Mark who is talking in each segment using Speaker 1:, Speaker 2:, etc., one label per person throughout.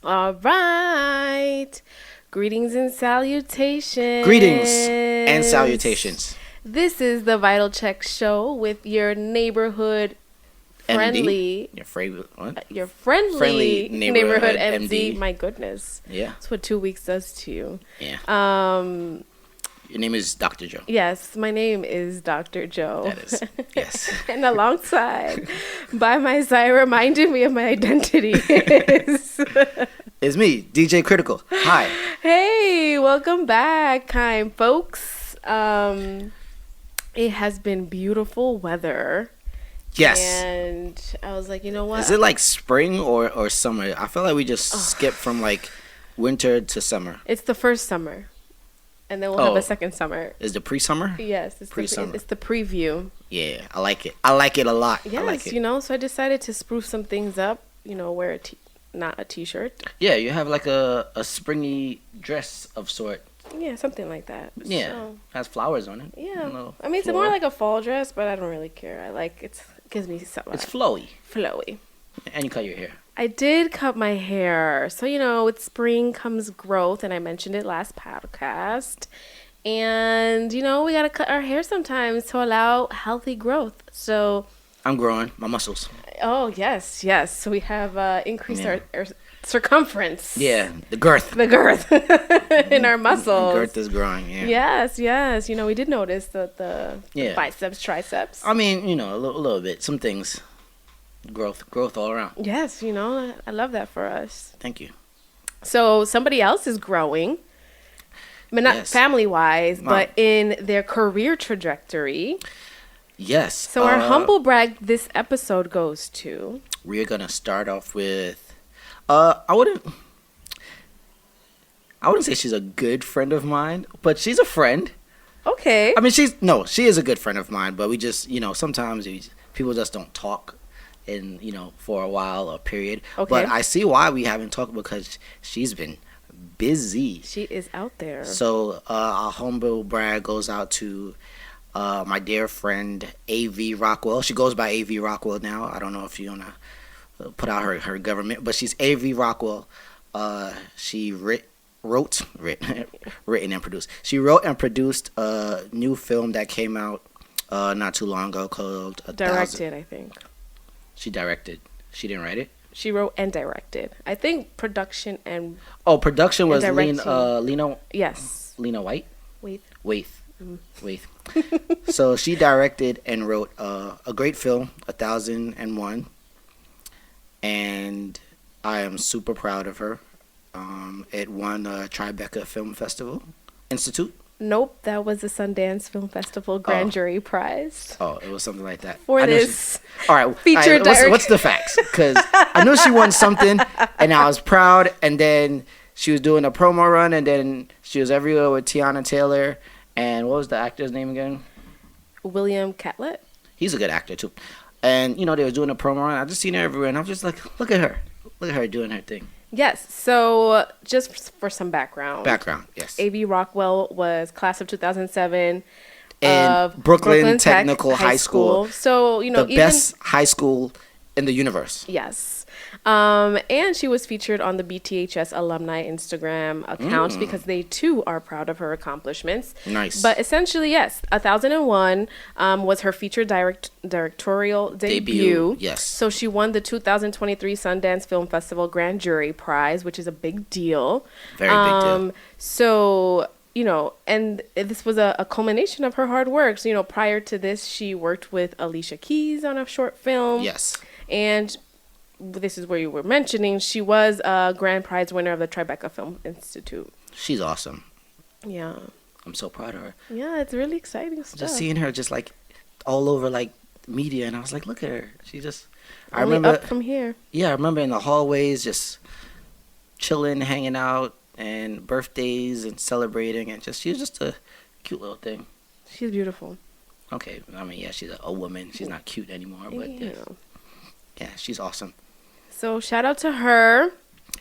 Speaker 1: All right. Greetings and salutations.
Speaker 2: Greetings and salutations.
Speaker 1: This is the Vital Check Show with your neighborhood friendly.
Speaker 2: What?
Speaker 1: Your friendly neighborhood MD.
Speaker 2: MD.
Speaker 1: My goodness.
Speaker 2: Yeah.
Speaker 1: That's what 2 weeks does to you.
Speaker 2: Yeah. Your name is Dr. Joe.
Speaker 1: Yes, my name is Dr. Joe.
Speaker 2: That is. Yes.
Speaker 1: And alongside, by my side, reminding me of my identity is...
Speaker 2: It's me, DJ Critical. Hi.
Speaker 1: Hey, welcome back, kind folks. It has been beautiful weather.
Speaker 2: Yes.
Speaker 1: And I was like, you know what?
Speaker 2: Is it like spring or summer? I feel like we just skipped from like winter to summer.
Speaker 1: It's the first summer. And then we'll have a second summer.
Speaker 2: Is the pre-summer?
Speaker 1: Yes. It's
Speaker 2: Pre-summer.
Speaker 1: It's the preview.
Speaker 2: Yeah, I like it. I like it a lot.
Speaker 1: Yes,
Speaker 2: I like it.
Speaker 1: so I decided to spruce some things up, wear not a t-shirt.
Speaker 2: Yeah, you have like a springy dress of sort.
Speaker 1: Yeah, something like that.
Speaker 2: Yeah,
Speaker 1: So,
Speaker 2: has flowers on it.
Speaker 1: yeah. I mean, it's more like a fall dress, but I don't really care. I like it. Gives me something.
Speaker 2: It's flowy.
Speaker 1: Flowy.
Speaker 2: And you cut your hair.
Speaker 1: I did cut my hair. So, with spring comes growth, and I mentioned it last podcast. And, we got to cut our hair sometimes to allow healthy growth. So,
Speaker 2: I'm growing my muscles.
Speaker 1: oh, yes. So we have increased our circumference.
Speaker 2: Yeah, the girth.
Speaker 1: The girth in our muscles.
Speaker 2: The girth is growing, yeah.
Speaker 1: Yes. We did notice the biceps, triceps.
Speaker 2: I mean, a little bit. Some things. Growth all around.
Speaker 1: Yes, I love that for us.
Speaker 2: Thank you.
Speaker 1: So somebody else is growing, but not family-wise, but in their career trajectory.
Speaker 2: Yes.
Speaker 1: So our humble brag this episode goes to...
Speaker 2: We're going to start off with... I wouldn't say she's a good friend of mine, but she's a friend.
Speaker 1: Okay.
Speaker 2: I mean, she is a good friend of mine, but we just, sometimes people just don't talk for a while or period.
Speaker 1: Okay.
Speaker 2: But I see why we haven't talked, because she's been busy.
Speaker 1: She is out there.
Speaker 2: So our humble brag goes out to my dear friend AV Rockwell. She goes by AV Rockwell now. I don't know if you want to put out her government, but she's AV Rockwell. She written and produced. She wrote and produced a new film that came out not too long ago called
Speaker 1: Directed, I think.
Speaker 2: She directed. She didn't write it.
Speaker 1: She wrote and directed. I think production and...
Speaker 2: Oh, production was
Speaker 1: directing.
Speaker 2: Lena.
Speaker 1: Yes.
Speaker 2: Lena White.
Speaker 1: Waith.
Speaker 2: So she directed and wrote a great film, 1001, and I am super proud of her. It won a Tribeca Film Festival Institute.
Speaker 1: Nope, that was the Sundance Film Festival Grand Jury Prize.
Speaker 2: Oh, it was something like that.
Speaker 1: For this
Speaker 2: all right,
Speaker 1: featured
Speaker 2: what's the facts? Because I knew she won something, and I was proud. And then she was doing a promo run, and then she was everywhere with Tiana Taylor. And what was the actor's name again?
Speaker 1: William Catlett.
Speaker 2: He's a good actor too. And they were doing a promo run. I just seen her everywhere, and I was just like, look at her doing her thing.
Speaker 1: Yes. So just for some background.
Speaker 2: Yes.
Speaker 1: AV Rockwell was class of 2007
Speaker 2: in Brooklyn Technical High School.
Speaker 1: So
Speaker 2: the best high school in the universe.
Speaker 1: Yes. And she was featured on the BTHS alumni Instagram accounts because they too are proud of her accomplishments.
Speaker 2: Nice.
Speaker 1: But essentially, yes, 1001 was her featured directorial debut.
Speaker 2: Yes.
Speaker 1: So she won the 2023 Sundance Film Festival Grand Jury Prize, which is a big deal.
Speaker 2: Very big deal.
Speaker 1: So, and this was a culmination of her hard work. So, prior to this, she worked with Alicia Keys on a short film.
Speaker 2: Yes.
Speaker 1: And this is where you were mentioning, she was a grand prize winner of the Tribeca Film Institute.
Speaker 2: She's awesome.
Speaker 1: Yeah.
Speaker 2: I'm so proud of her.
Speaker 1: Yeah, it's really exciting stuff.
Speaker 2: Just seeing her just like all over like media, and I was like, look at her. She just...
Speaker 1: I remember up from here.
Speaker 2: Yeah, I remember in the hallways just chilling, hanging out, and birthdays and celebrating, and she was just a cute little thing.
Speaker 1: She's beautiful.
Speaker 2: Okay, I mean, yeah, she's a woman. She's not cute anymore, but yeah, she's awesome.
Speaker 1: So shout out to her.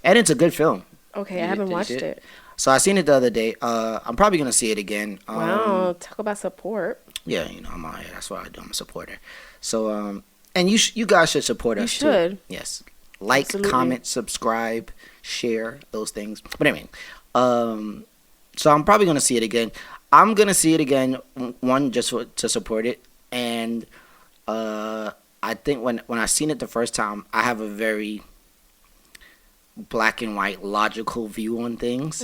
Speaker 2: And it's a good film.
Speaker 1: Okay, I haven't watched it.
Speaker 2: So I seen it the other day. I'm probably gonna see it again.
Speaker 1: Wow, talk about support.
Speaker 2: Yeah, I'm out here. That's what I do. I'm a supporter. So and you guys should support us too.
Speaker 1: You should.
Speaker 2: Yes, Like,
Speaker 1: Absolutely.
Speaker 2: comment, subscribe, share, those things. But anyway, so I'm probably gonna see it again. I'm gonna see it again. One, just to support it, and I think when I seen it the first time, I have a very black and white logical view on things.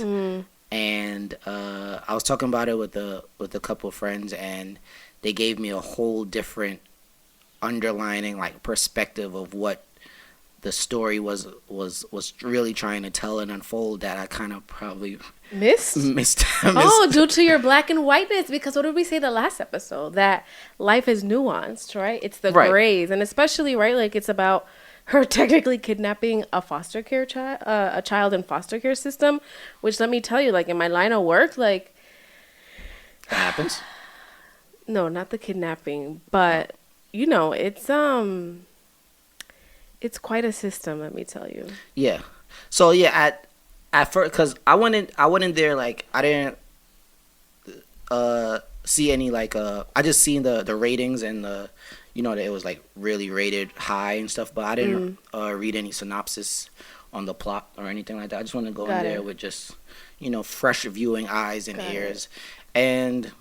Speaker 2: And I was talking about it with a couple of friends, and they gave me a whole different underlining, like, perspective of what the story was really trying to tell and unfold, that I kind of probably missed.
Speaker 1: Oh, due to your black and whiteness, because what did we say the last episode? That life is nuanced, right? It's the
Speaker 2: Right.
Speaker 1: grays, and especially, right, like it's about her technically kidnapping a foster care child, a child in foster care system, which, let me tell you, like in my line of work, like,
Speaker 2: That happens.
Speaker 1: no, not the kidnapping, but it's quite a system, let me tell you.
Speaker 2: Yeah. So yeah, at first, because I went in there, like, I didn't see any, like, I just seen the ratings and that it was, like, really rated high and stuff, but I didn't read any synopsis on the plot or anything like that. I just wanted to go
Speaker 1: Got
Speaker 2: in there
Speaker 1: it.
Speaker 2: with just fresh viewing eyes and
Speaker 1: Got
Speaker 2: ears, and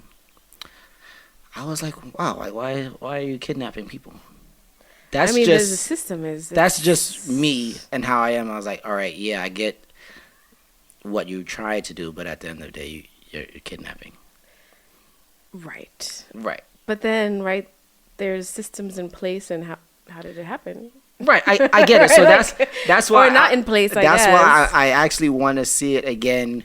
Speaker 2: I was like, wow, like, why are you kidnapping people? That's
Speaker 1: I mean,
Speaker 2: just
Speaker 1: the system is.
Speaker 2: that's just me and how I am. I was like, all right, yeah, I get what you tried to do, but at the end of the day, you're kidnapping.
Speaker 1: Right.
Speaker 2: Right.
Speaker 1: But then, right, there's systems in place, and how did it happen?
Speaker 2: Right. I get it. So
Speaker 1: Like,
Speaker 2: that's why
Speaker 1: or not in place, I
Speaker 2: that's
Speaker 1: guess.
Speaker 2: why I actually want to see it again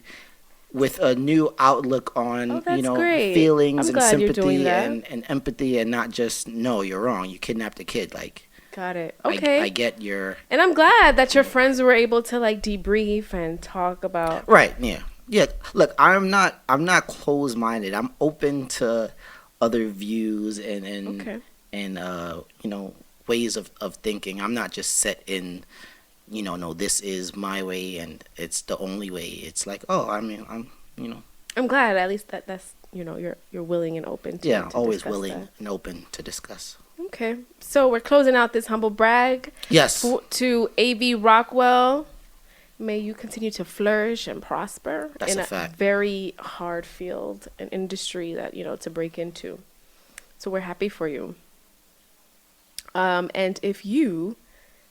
Speaker 2: with a new outlook on
Speaker 1: Oh, that's great.
Speaker 2: feelings
Speaker 1: I'm
Speaker 2: and
Speaker 1: glad you're
Speaker 2: sympathy
Speaker 1: doing that.
Speaker 2: and empathy, and not just, no, you're wrong, you kidnapped a kid. Like,
Speaker 1: Got it. Okay.
Speaker 2: I get your
Speaker 1: And I'm glad that your friends were able to, like, debrief and talk about.
Speaker 2: right. Yeah. Look, I'm not closed minded. I'm open to other views and
Speaker 1: Okay.
Speaker 2: ways of thinking. I'm not just set in, no, this is my way and it's the only way. It's like, oh, I mean,
Speaker 1: I'm glad at least that's you're willing and open to.
Speaker 2: yeah,
Speaker 1: to
Speaker 2: always
Speaker 1: discuss
Speaker 2: willing
Speaker 1: that.
Speaker 2: and open to discuss.
Speaker 1: Okay. So we're closing out this humble brag
Speaker 2: Yes.
Speaker 1: to AV Rockwell. May you continue to flourish and prosper
Speaker 2: That's
Speaker 1: in
Speaker 2: a
Speaker 1: a
Speaker 2: fact.
Speaker 1: very hard field and industry that to break into. So we're happy for you. And if you,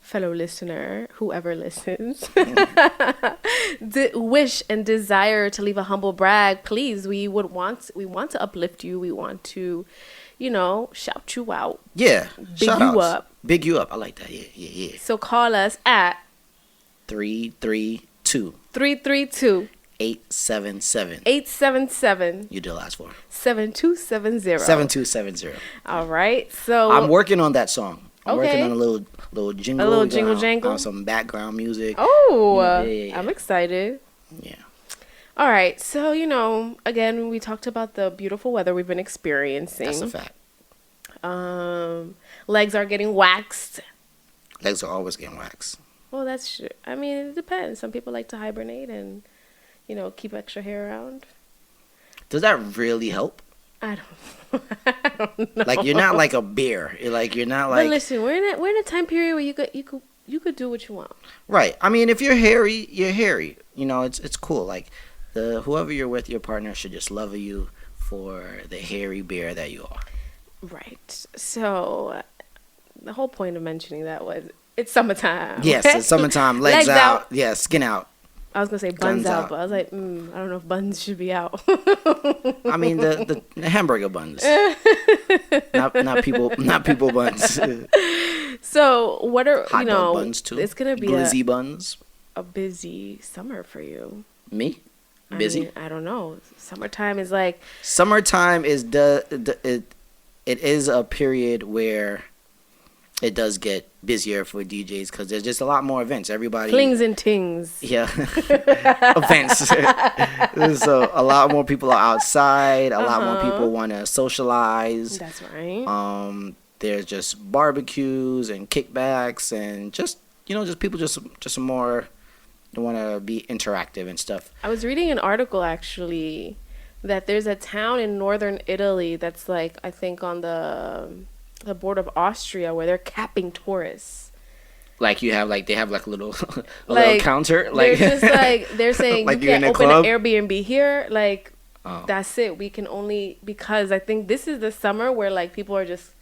Speaker 1: fellow listener, whoever listens, wish and desire to leave a humble brag, please, we want to uplift you. We want to, shout you out.
Speaker 2: Yeah.
Speaker 1: Big
Speaker 2: Shout
Speaker 1: you
Speaker 2: outs.
Speaker 1: up.
Speaker 2: Big you up. I like that. Yeah.
Speaker 1: So call us at
Speaker 2: 332
Speaker 1: 332
Speaker 2: 877.
Speaker 1: 877
Speaker 2: You did last for
Speaker 1: 7270.
Speaker 2: 7270.
Speaker 1: All right. So
Speaker 2: I'm working on that song. I'm
Speaker 1: Okay.
Speaker 2: working on a little jingle.
Speaker 1: A little jingle jangle?
Speaker 2: Some background music.
Speaker 1: Oh,
Speaker 2: Yeah.
Speaker 1: I'm excited.
Speaker 2: Yeah.
Speaker 1: All right. So, again, we talked about the beautiful weather we've been experiencing.
Speaker 2: That's a fact.
Speaker 1: Legs are getting waxed.
Speaker 2: Legs are always getting waxed.
Speaker 1: Well, I mean, it depends. Some people like to hibernate and, keep extra hair around.
Speaker 2: Does that really help?
Speaker 1: I don't know.
Speaker 2: Like, you're not like a bear. You're not like
Speaker 1: But listen, we're in a time period where you could do what you want.
Speaker 2: right. I mean, if you're hairy, you're hairy. It's cool. Like, whoever you're with, your partner should just love you for the hairy bear that you are.
Speaker 1: Right. So the whole point of mentioning that was it's summertime.
Speaker 2: Yes,
Speaker 1: okay?
Speaker 2: it's summertime. Legs out. Yeah, skin out.
Speaker 1: I was gonna say buns
Speaker 2: Guns
Speaker 1: out,
Speaker 2: out.
Speaker 1: but I was like, I don't know if buns should be out.
Speaker 2: I mean the hamburger buns. not people buns.
Speaker 1: So what are
Speaker 2: Hot dog buns too.
Speaker 1: It's gonna be
Speaker 2: glizzy buns.
Speaker 1: a busy summer for you.
Speaker 2: Me? Busy?
Speaker 1: I mean, I don't know. Summertime is like
Speaker 2: Summertime is it is a period where it does get busier for DJs because there's just a lot more events. Everybody
Speaker 1: flings and tings.
Speaker 2: yeah events. So a lot more people are outside. A lot more people want to socialize.
Speaker 1: That's right.
Speaker 2: There's just barbecues and kickbacks and just people just more want to be interactive and stuff.
Speaker 1: I was reading an article actually that there's a town in northern Italy that's like I think on the board of Austria where they're capping tourists.
Speaker 2: Like you have like they have like a little a little
Speaker 1: Like
Speaker 2: counter
Speaker 1: they're
Speaker 2: like
Speaker 1: just like they're saying
Speaker 2: like
Speaker 1: you
Speaker 2: you're in
Speaker 1: can't
Speaker 2: a
Speaker 1: open an
Speaker 2: club.
Speaker 1: Airbnb here. Like
Speaker 2: Oh.
Speaker 1: that's it. We can only because I think this is the summer where like people are just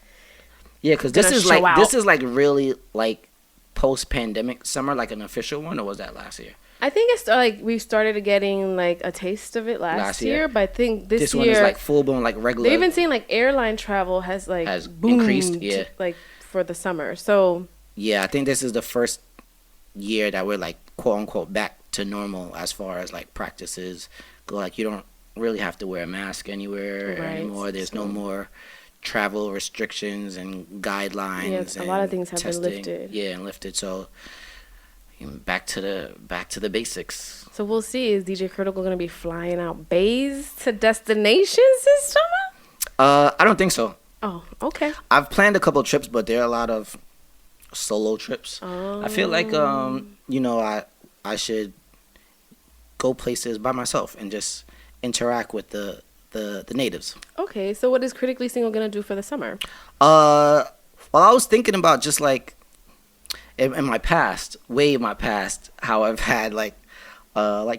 Speaker 2: Yeah, because
Speaker 1: gonna show
Speaker 2: this
Speaker 1: out.
Speaker 2: is like really like post pandemic summer, like an official one, or was that last year?
Speaker 1: I think it's like we started getting like a taste of it last
Speaker 2: Last year?
Speaker 1: year, but I think this
Speaker 2: This one is
Speaker 1: year
Speaker 2: like full blown, like
Speaker 1: they're
Speaker 2: regular
Speaker 1: even saying like airline travel has like
Speaker 2: has increased.
Speaker 1: boomed
Speaker 2: Yeah,
Speaker 1: like for the summer. So
Speaker 2: yeah. I think this is the first year that we're like quote unquote back to normal as far as like practices go. Like you don't really have to wear a mask anywhere
Speaker 1: right.
Speaker 2: anymore. There's no
Speaker 1: So
Speaker 2: more travel restrictions and guidelines
Speaker 1: yeah, a lot of
Speaker 2: and
Speaker 1: things have been
Speaker 2: testing.
Speaker 1: lifted.
Speaker 2: Yeah, and lifted. So back to the basics.
Speaker 1: So we'll see. Is DJ Critical going to be flying out bays to destinations this summer?
Speaker 2: I don't think so.
Speaker 1: Oh, okay.
Speaker 2: I've planned a couple trips, but there are a lot of solo trips. I feel like I should go places by myself and just interact with the natives.
Speaker 1: Okay, so what is Critically Single going to do for the summer?
Speaker 2: Well, I was thinking about just like in my past, way in my past, how I've had like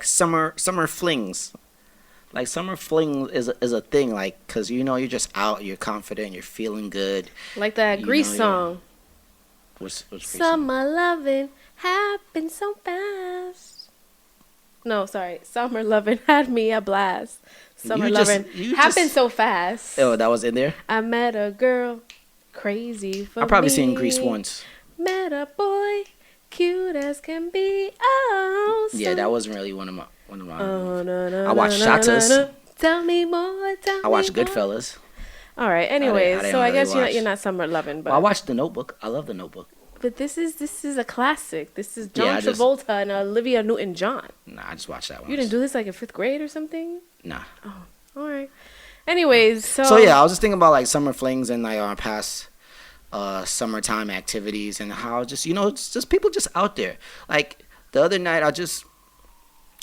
Speaker 2: summer flings. Like summer fling is a thing, like, cause you're just out, you're confident, you're feeling good.
Speaker 1: Like that
Speaker 2: You
Speaker 1: Grease
Speaker 2: know,
Speaker 1: song.
Speaker 2: What's Grease?
Speaker 1: Summer loving happened so fast. No, sorry. Summer loving had me a blast. Summer loving happened so fast.
Speaker 2: Oh, that was in there.
Speaker 1: I met a girl crazy for me.
Speaker 2: I probably seen Grease once.
Speaker 1: Met a boy cute as can be. Oh,
Speaker 2: Yeah, that wasn't really one of my.
Speaker 1: Oh, no,
Speaker 2: I watched Shatas.
Speaker 1: Tell me more.
Speaker 2: I watched Goodfellas.
Speaker 1: All right.
Speaker 2: I
Speaker 1: Anyways,
Speaker 2: didn't
Speaker 1: so I
Speaker 2: really
Speaker 1: guess
Speaker 2: watch.
Speaker 1: you're not summer loving, but
Speaker 2: Well, I watched The Notebook. I love The Notebook.
Speaker 1: but this is a classic. This is John
Speaker 2: Yeah, I just-
Speaker 1: Travolta and Olivia Newton-John.
Speaker 2: Nah, I just watched that one.
Speaker 1: You didn't do this like in 5th grade or something?
Speaker 2: Nah.
Speaker 1: All right. Anyways,
Speaker 2: So yeah, I was just thinking about like summer flings and like our past summertime activities and how just it's just people just out there. Like the other night,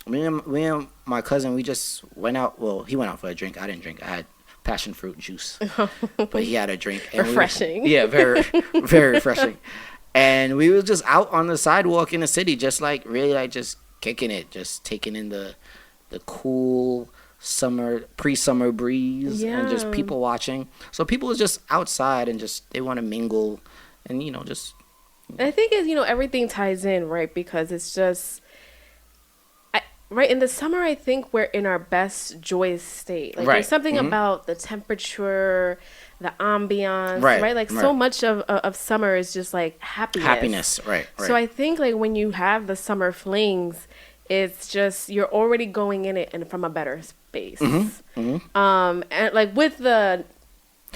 Speaker 2: me and my cousin, we just went out. Well, he went out for a drink. I didn't drink. I had passion fruit juice, but he had a drink. And
Speaker 1: refreshing.
Speaker 2: Yeah, very very refreshing. And we was just out on the sidewalk in the city, just like really like just kicking it, just taking in the cool pre-summer breeze and just
Speaker 1: Yeah.
Speaker 2: people watching. So people is just outside and just they want to mingle and just
Speaker 1: I think everything ties in, right? Because it's just right in the summer. I think we're in our best joyous state. Like
Speaker 2: Right.
Speaker 1: there's something
Speaker 2: Mhm.
Speaker 1: about the temperature, the ambiance,
Speaker 2: Right,
Speaker 1: right? Like
Speaker 2: right.
Speaker 1: so much of summer is just like happiness.
Speaker 2: right.
Speaker 1: So I think like when you have the summer flings, it's just you're already going in it and from a better space. And like with the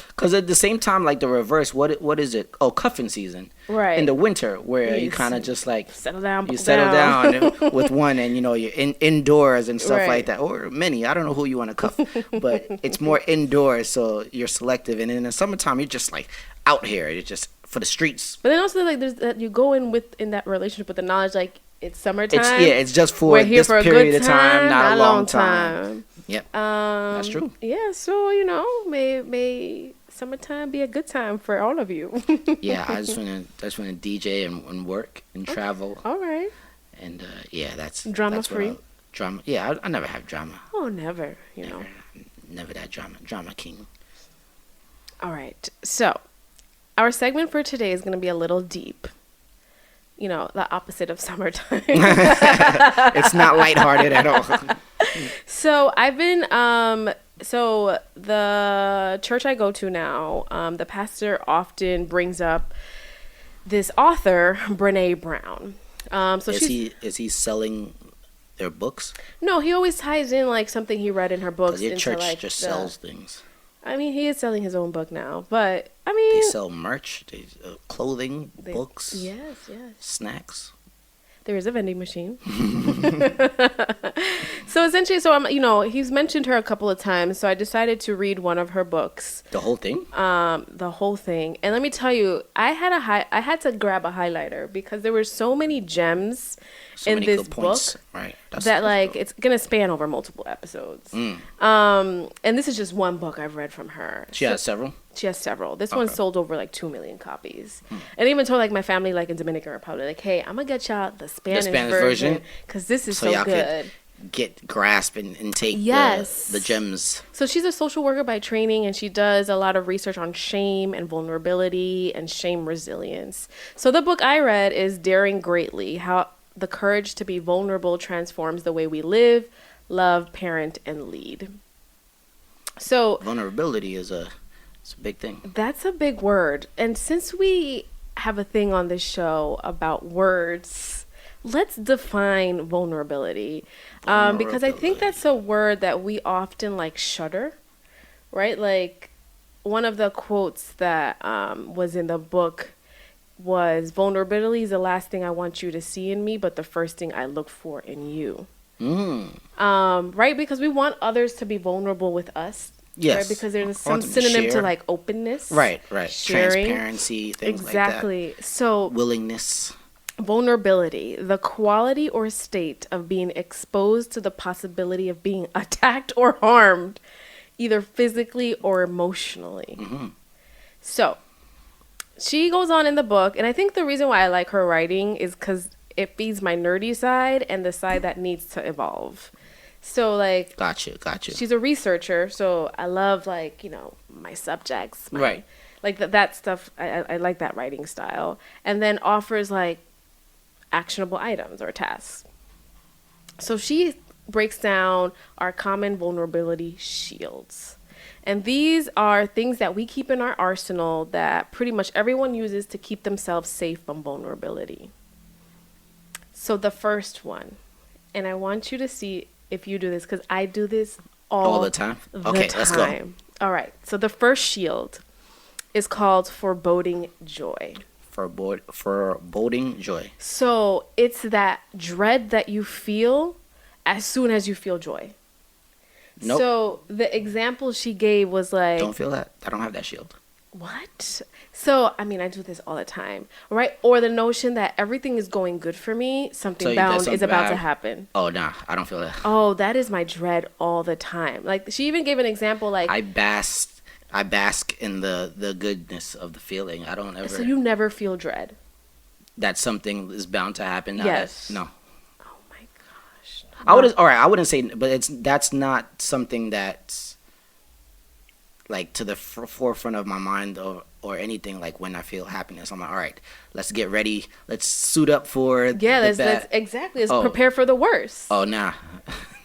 Speaker 2: Because at the same time, like the reverse, what is it? Oh, cuffing season.
Speaker 1: right
Speaker 2: In the winter, where you
Speaker 1: Yes.
Speaker 2: kind of just like
Speaker 1: settle down,
Speaker 2: you
Speaker 1: buckle
Speaker 2: settle down with one, and you're indoors and stuff
Speaker 1: Right.
Speaker 2: like that, or many. I don't know who you want to cuff, but it's more indoors, so you're selective. And in the summertime, you're just like out here. You're just for the streets.
Speaker 1: But then also like there's that you go in that relationship with the knowledge like it's summertime.
Speaker 2: It's just for
Speaker 1: We're here
Speaker 2: this
Speaker 1: for a
Speaker 2: period
Speaker 1: good
Speaker 2: of time, not a long
Speaker 1: time.
Speaker 2: time. Yep,
Speaker 1: That's
Speaker 2: true.
Speaker 1: Yeah, so may summertime be a good time for all of you.
Speaker 2: Yeah, I just want to DJ and work and travel,
Speaker 1: All right.
Speaker 2: and yeah, that's
Speaker 1: Drama
Speaker 2: that's what
Speaker 1: free?
Speaker 2: drama. Yeah, I never have drama.
Speaker 1: Oh, never.
Speaker 2: Never that drama king.
Speaker 1: All right. So, our segment for today is going to be a little deep. The opposite of summertime.
Speaker 2: It's not lighthearted at all.
Speaker 1: So I've been so the church I go to now, the pastor often brings up this author, Brené Brown. So
Speaker 2: Is he selling their books?
Speaker 1: No, he always ties in like something he read in her books.
Speaker 2: Because your
Speaker 1: into,
Speaker 2: church
Speaker 1: like,
Speaker 2: just sells things.
Speaker 1: I mean, he is selling his own book now, but I
Speaker 2: They
Speaker 1: mean,
Speaker 2: sell merch, clothing, books,
Speaker 1: yes,
Speaker 2: snacks.
Speaker 1: there is a vending machine. So essentially, he's mentioned her a couple of times, so I decided to read one of her books.
Speaker 2: The whole thing?
Speaker 1: The whole thing. And let me tell you, I had to grab a highlighter because there were so many gems
Speaker 2: So
Speaker 1: in
Speaker 2: many
Speaker 1: this
Speaker 2: good points.
Speaker 1: book
Speaker 2: Right.
Speaker 1: that like it's gonna span over multiple episodes. And this is just one book I've read from her.
Speaker 2: She has several?
Speaker 1: She has several. This one
Speaker 2: Okay.
Speaker 1: sold over like 2 million copies. And I even told like my family like in Dominican Republic, like, hey, I'm gonna get y'all the Spanish,
Speaker 2: Version,
Speaker 1: because this is
Speaker 2: so
Speaker 1: so
Speaker 2: y'all
Speaker 1: good.
Speaker 2: could grasp and take
Speaker 1: Yes.
Speaker 2: the gems.
Speaker 1: So she's a social worker by training, and she does a lot of research on shame and vulnerability and shame resilience. So the book I read is Daring Greatly: How the Courage to Be Vulnerable Transforms the Way We Live, Love, Parent, and Lead. So
Speaker 2: Vulnerability is it's a big thing.
Speaker 1: that's a big word. And since we have a thing on this show about words, let's define vulnerability. Because I think that's a word that we often like shudder, right? Like one of the quotes that was in the book was, vulnerability is the last thing I want you to see in me, but the first thing I look for in you. Right? Because we want others to be vulnerable with us.
Speaker 2: Yes.
Speaker 1: Right? Because there's
Speaker 2: Or
Speaker 1: some
Speaker 2: to
Speaker 1: synonym to
Speaker 2: share.
Speaker 1: like openness.
Speaker 2: Right.
Speaker 1: Sharing.
Speaker 2: Transparency, things
Speaker 1: Exactly.
Speaker 2: like that.
Speaker 1: So
Speaker 2: Willingness.
Speaker 1: vulnerability, the quality or state of being exposed to the possibility of being attacked or harmed, either physically or emotionally. So she goes on in the book, and I think the reason why I like her writing is because it feeds my nerdy side and the side that needs to evolve. So like,
Speaker 2: Gotcha.
Speaker 1: she's a researcher, so I love like, my subjects,
Speaker 2: Right.
Speaker 1: like that stuff. I like that writing style, and then offers like actionable items or tasks. So she breaks down our common vulnerability shields. And these are things that we keep in our arsenal that pretty much everyone uses to keep themselves safe from vulnerability. So the first one, and I want you to see if you do this, because I do this all
Speaker 2: the time.
Speaker 1: the
Speaker 2: Okay, let's go.
Speaker 1: time. All right. So the first shield is called foreboding joy.
Speaker 2: Foreboding joy.
Speaker 1: So it's that dread that you feel as soon as you feel joy.
Speaker 2: Nope.
Speaker 1: So the example she gave was like,
Speaker 2: Don't feel that. I don't have that shield.
Speaker 1: what? So, I mean, I do this all the time, right? Or the notion that everything is going good for me, something
Speaker 2: So you get
Speaker 1: bound is
Speaker 2: something
Speaker 1: about to
Speaker 2: bad.
Speaker 1: happen.
Speaker 2: Oh, nah. I don't feel that.
Speaker 1: Oh, that is my dread all the time. Like, she even gave an example, like,
Speaker 2: I bask in the goodness of the feeling. I don't ever.
Speaker 1: so you never feel dread.
Speaker 2: That something is bound to happen. Now
Speaker 1: Yes.
Speaker 2: no.
Speaker 1: Oh my gosh.
Speaker 2: I would. All right. I wouldn't say, but that's not something that's like to the forefront of my mind or anything. Like when I feel happiness, I'm like, all right, let's get ready. Let's suit up for
Speaker 1: Yeah,
Speaker 2: the
Speaker 1: that's
Speaker 2: bad.
Speaker 1: exactly. Let's
Speaker 2: Oh.
Speaker 1: prepare for the worst.
Speaker 2: Oh, nah.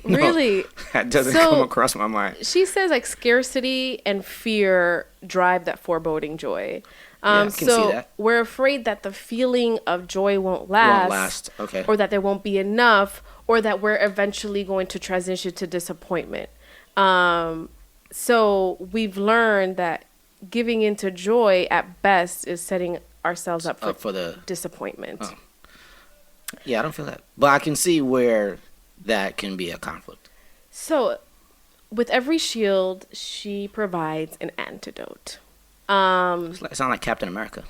Speaker 2: No,
Speaker 1: Really?
Speaker 2: that doesn't
Speaker 1: So-
Speaker 2: come across my mind.
Speaker 1: She says like scarcity and fear drive that foreboding joy.
Speaker 2: Yeah, I can
Speaker 1: so
Speaker 2: see that.
Speaker 1: we're afraid that the feeling of joy won't last,
Speaker 2: Okay.
Speaker 1: or that there won't be enough, or that we're eventually going to transition to disappointment. So we've learned that giving into joy at best is setting ourselves up for
Speaker 2: the
Speaker 1: disappointment.
Speaker 2: Oh. Yeah, I don't feel that, but I can see where that can be a conflict.
Speaker 1: So, with every shield, she provides an antidote.
Speaker 2: It sounds like Captain America.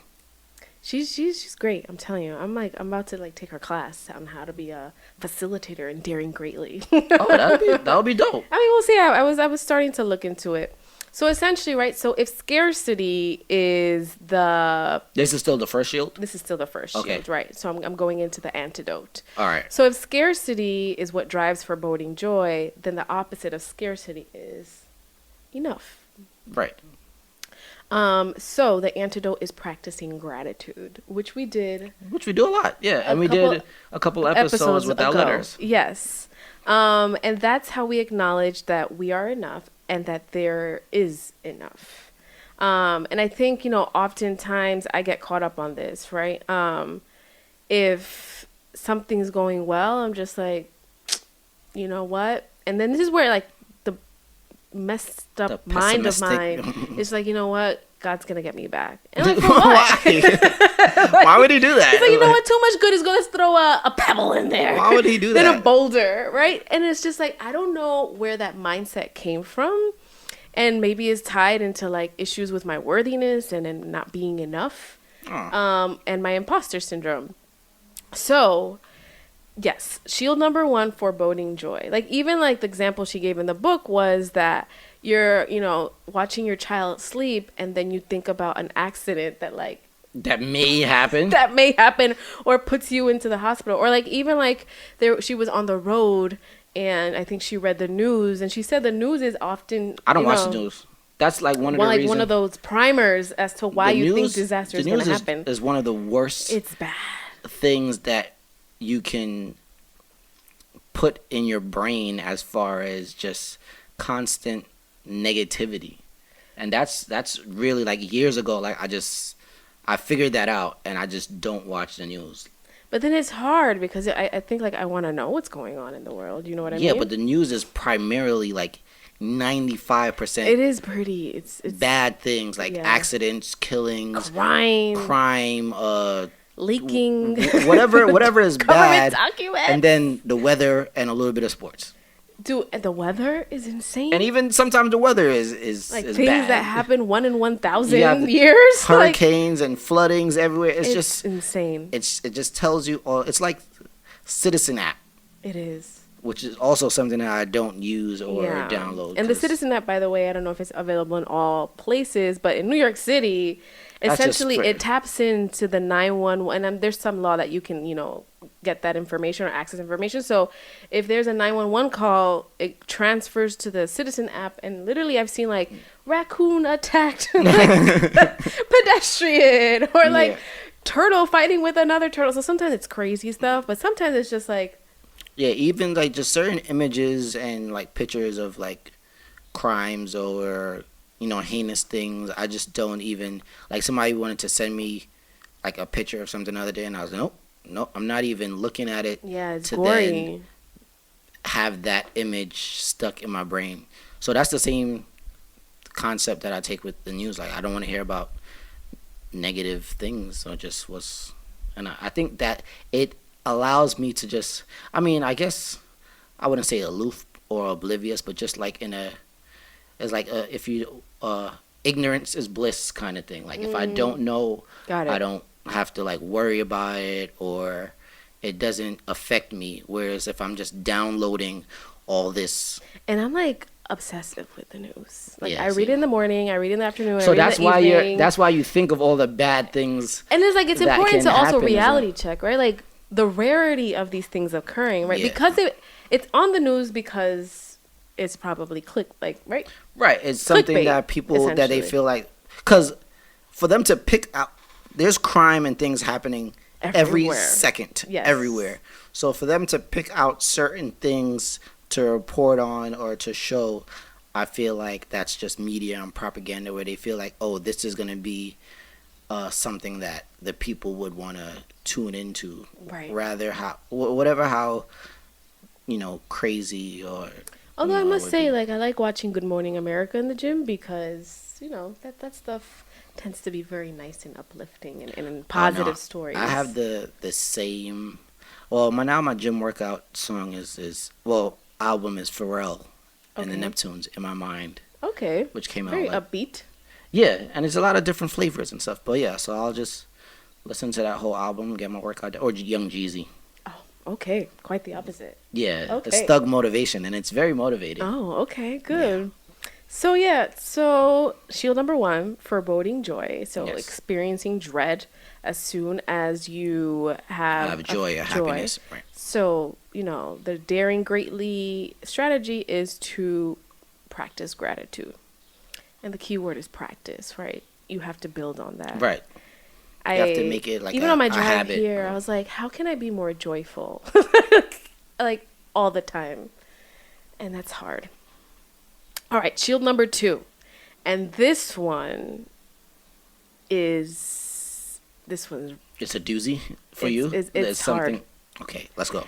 Speaker 1: She's great. I'm telling you. I'm about to like take her class on how to be a facilitator and Daring Greatly.
Speaker 2: Oh, that would be dope.
Speaker 1: I mean, we'll see. I was starting to look into it. So essentially, right? So if scarcity is
Speaker 2: This is still the first shield.
Speaker 1: this is still the first
Speaker 2: Okay.
Speaker 1: shield, right? So I'm going into the antidote.
Speaker 2: All right.
Speaker 1: So if scarcity is what drives foreboding joy, then the opposite of scarcity is enough.
Speaker 2: Right.
Speaker 1: So the antidote is practicing gratitude, which we did
Speaker 2: Which we do a lot. Yeah, and we
Speaker 1: couple
Speaker 2: did a couple episodes with our
Speaker 1: ago.
Speaker 2: letters.
Speaker 1: Yes. And that's how we acknowledge that we are enough and that there is enough. And I think, oftentimes I get caught up on this, right? If something's going well, I'm just like, you know what? And then this is where like the messed up
Speaker 2: The
Speaker 1: mind of
Speaker 2: pessimistic-
Speaker 1: mine is like, you know what? God's going to get me back. And like, for what?
Speaker 2: Why? Why would he do that?
Speaker 1: It's like, you know what? Too much good is going to throw a pebble in there.
Speaker 2: Why would he do
Speaker 1: Than a
Speaker 2: that?
Speaker 1: boulder, right? And it's just like, I don't know where that mindset came from. And maybe it's tied into like issues with my worthiness and not being enough. And my imposter syndrome. So, yes, shield number one, foreboding joy. Like even like the example she gave in the book was that, you're, watching your child sleep, and then you think about an accident that like
Speaker 2: That may happen.
Speaker 1: that may happen, or puts you into the hospital, or like even like she was on the road, and I think she read the news, and she said the news is often,
Speaker 2: I don't watch the news. That's like one of the reasons.
Speaker 1: one of those primers as to why
Speaker 2: The
Speaker 1: you think
Speaker 2: news,
Speaker 1: disaster
Speaker 2: the
Speaker 1: is going to
Speaker 2: news
Speaker 1: happen.
Speaker 2: is one of the worst
Speaker 1: It's bad.
Speaker 2: things that you can put in your brain as far as just constant negativity. And that's really like years ago. Like I figured that out, and I just don't watch the news.
Speaker 1: But then it's hard because I think like I want to know what's going on in the world. You know what I mean?
Speaker 2: Yeah, but the news is primarily like 95%.
Speaker 1: It is pretty. It's
Speaker 2: bad things like accidents, killings, crime,
Speaker 1: leaking,
Speaker 2: whatever is bad,
Speaker 1: documents.
Speaker 2: and then the weather and a little bit of sports.
Speaker 1: Dude, the weather is insane.
Speaker 2: And even sometimes the weather is
Speaker 1: like
Speaker 2: is
Speaker 1: things
Speaker 2: bad.
Speaker 1: that happen 1 in 1,000 years.
Speaker 2: Hurricanes and floodings everywhere. It's just
Speaker 1: insane.
Speaker 2: It just tells you all. It's like Citizen app.
Speaker 1: It is.
Speaker 2: Which is also something that I don't use or download.
Speaker 1: And the Citizen app, by the way, I don't know if it's available in all places, but in New York City, essentially it taps into the 911, and there's some law that you can, get that information or access information. So if there's a 911 call, it transfers to the Citizen app, and literally I've seen like raccoon attacked like, pedestrian, or like turtle fighting with another turtle. So sometimes it's crazy stuff, but sometimes it's just like,
Speaker 2: yeah, even like just certain images and like pictures of like crimes or heinous things. I just don't even like. Somebody wanted to send me like a picture of something the other day, and I was like, nope, I'm not even looking at it.
Speaker 1: Yeah, it's
Speaker 2: to
Speaker 1: gory.
Speaker 2: Then have that image stuck in my brain. So that's the same concept that I take with the news. Like I don't want to hear about negative things or just what's, and I think that it allows me to just, I guess I wouldn't say aloof or oblivious, but just like it's like if you, ignorance is bliss kind of thing. Like if I don't know, I don't have to like worry about it, or it doesn't affect me. Whereas if I'm just downloading all this.
Speaker 1: And I'm like obsessive with the news. Like I read in the morning, I read in the afternoon.
Speaker 2: So that's why you think of all the bad things.
Speaker 1: And it's like, it's important to also reality check, right? Like, the rarity of these things occurring, right? Yeah. Because it's on the news because it's probably right?
Speaker 2: Right. It's something that people, that they feel like, because for them to pick out, there's crime and things happening every second, everywhere. So for them to pick out certain things to report on or to show, I feel like that's just media and propaganda, where they feel like, oh, this is going to be something that the people would want to tune into, right? Rather how crazy or.
Speaker 1: Although I must say, like, I like watching Good Morning America in the gym because that stuff tends to be very nice and uplifting and positive stories.
Speaker 2: I have the same. Well, my gym workout song album is Pharrell and the Neptunes in my mind.
Speaker 1: Okay.
Speaker 2: Which came
Speaker 1: very
Speaker 2: out
Speaker 1: upbeat.
Speaker 2: Yeah, and it's a lot of different flavors and stuff. But yeah, so I'll just listen to that whole album, get my workout, or Young Jeezy.
Speaker 1: Oh, okay. Quite the opposite.
Speaker 2: Yeah, okay. It's thug motivation, and it's very motivating.
Speaker 1: Oh, okay, good. Yeah. So shield number 1, foreboding joy. So experiencing dread as soon as you have
Speaker 2: joy or happiness. Right.
Speaker 1: So, the daring greatly strategy is to practice gratitude. And the key word is practice, right? You have to build on that.
Speaker 2: Right. You have to make it like
Speaker 1: even on my drive
Speaker 2: habit.
Speaker 1: Here, I was like, how can I be more joyful? Like all the time. And that's hard. All right, shield number 2. And this one is it's
Speaker 2: a doozy for you?
Speaker 1: It's hard.
Speaker 2: Okay, let's go.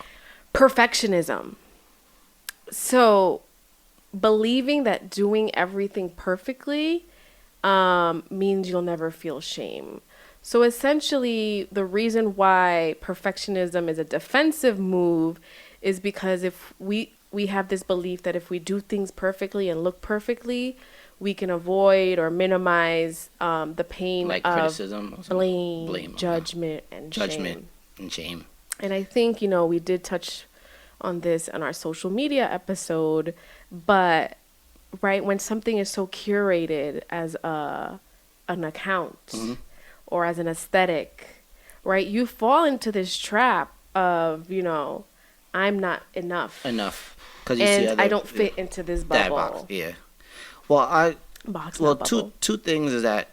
Speaker 1: Perfectionism. So believing that doing everything perfectly means you'll never feel shame. So essentially, the reason why perfectionism is a defensive move is because if we have this belief that if we do things perfectly and look perfectly, we can avoid or minimize the pain
Speaker 2: like
Speaker 1: of
Speaker 2: criticism,
Speaker 1: blame, judgment, and
Speaker 2: shame.
Speaker 1: And I think, we did touch on this on our social media episode, but right, when something is so curated as an account or as an aesthetic, right, you fall into this trap of, I'm not enough
Speaker 2: enough because you see
Speaker 1: and I
Speaker 2: other,
Speaker 1: don't
Speaker 2: yeah,
Speaker 1: fit into this
Speaker 2: that box.
Speaker 1: bubble.
Speaker 2: Yeah. Well,
Speaker 1: Box,
Speaker 2: well,
Speaker 1: not bubble.
Speaker 2: two things is that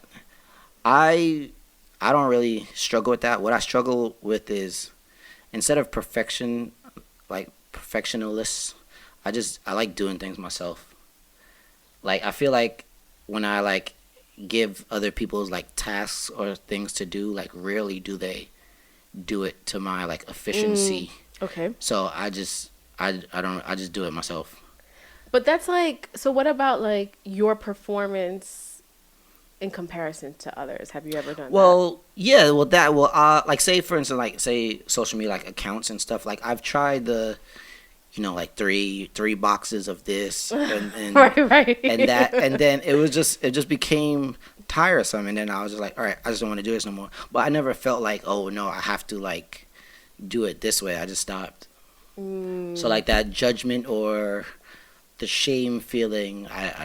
Speaker 2: I I don't really struggle with that. What I struggle with is instead of perfection, like perfectionist, I like doing things myself. Like I feel like when I like give other people's like tasks or things to do, like rarely do they do it to my like
Speaker 1: Mm,
Speaker 2: efficiency.
Speaker 1: okay.
Speaker 2: So I don't I just do it myself.
Speaker 1: But that's like, so what about like your performance in comparison to others? Have you ever done that?
Speaker 2: Well, yeah, well that well like say for instance like say social media like accounts and stuff like I've tried the like three boxes of this
Speaker 1: Right,
Speaker 2: and that
Speaker 1: right.
Speaker 2: and then it just became tiresome and then I was just like all right I just don't want to do this no more but I never felt like oh no I have to like do it this way I just stopped so
Speaker 1: Mm,
Speaker 2: like that judgment or the shame feeling I